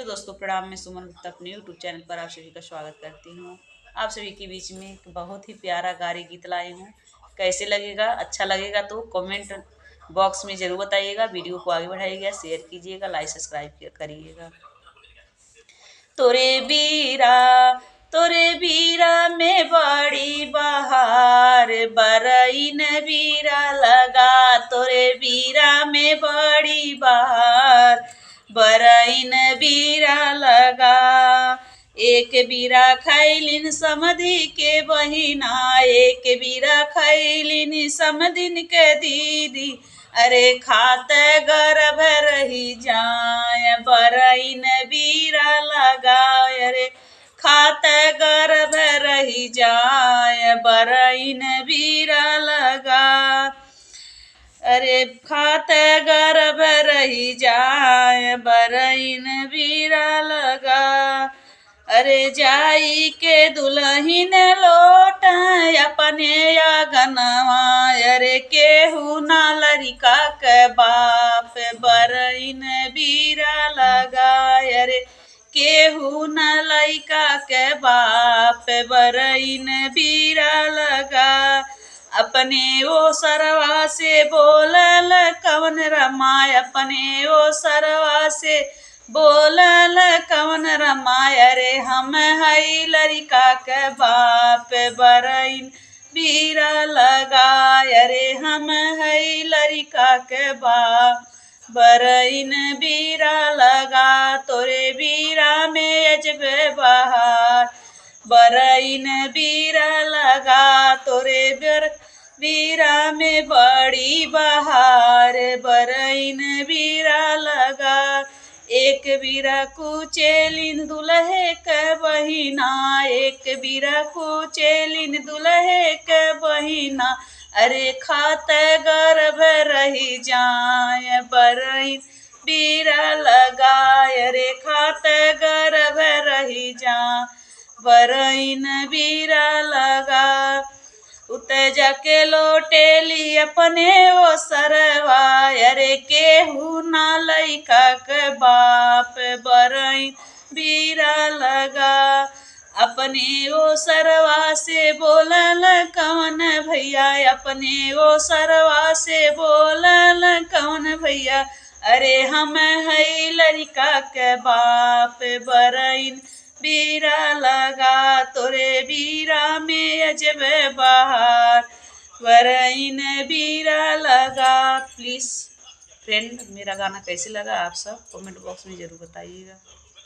Hello दोस्तों, प्रणाम। मैं सुमन गुप्ता अपने यूट्यूब चैनल पर आप सभी का स्वागत करती हूँ। आप सभी के बीच में एक बहुत ही प्यारा गारी गीत लाई हूँ। कैसे लगेगा? अच्छा लगेगा तो कमेंट बॉक्स में ज़रूर बताइएगा। वीडियो को आगे बढ़ाइएगा, शेयर कीजिएगा, लाइक सब्सक्राइब करिएगा। तोरे बीरा तोरे बीरा में बड़ी बहार, बरईन बीरा लगा। तोरे बीरा में बड़ी बहार, बरईन बीरा लगा। एक बीरा खैलिन समधि के बहिना, एक बीरा खैलिन समधिन के दीदी। अरे खात गर्भ रही जाय, बरईन बीरा लगाय। अरे खात गर्भ रही जाय, बरईन बीरा लगा। अरे खात गर्भ रही जाय, बरईन बीरा लगा। अरे जाई के दुल्हिन लोट अपने आंगनवा, अरे केहू ना लड़का के बाप, बरईन बीरा लगा। अरे केहू न लइका के बाप, बरईन बीरा लगा। अपने ओ सरवा से बोलल कवन रमाय, अपने ओ सरवा से बोलल कवन रमाय। अरे हम हई लड़का के बाप, बरईन बीरा लगा। अरे हम हई लड़का के बाप, बरईन बीरा लगा। तोरे बीरा में अजबे बहार, बरईन बीरा लगा। तोरे बीरा में बड़ी बहार, बरईन बीरा लगा। एक बीरा कुचेलिन दुल्हे के बहिना, एक बीरा कुचेलिन दुल्हे के बहिना। अरे खात गर्भ रही जाय, बरईन बीरा लगाय। अरे खात गर्भ रही जा, बरईन बीरा लगा। उते जाके लौटेली अपने ओ सरवा, अरे केहू ना लइका के बाप, बरईन बीरा लगा। अपने ओ सरवा से बोलल कवन भैया, अपने ओ सरवा से बोलल कवन भैया। अरे हम हई लड़का के बाप, बरईन बीरा लगा। तोरे बीरा में अजबे बहार, बरईन बीरा लगा। प्लीज़ फ्रेंड, मेरा गाना कैसे लगा आप सब कमेंट बॉक्स में ज़रूर बताइएगा।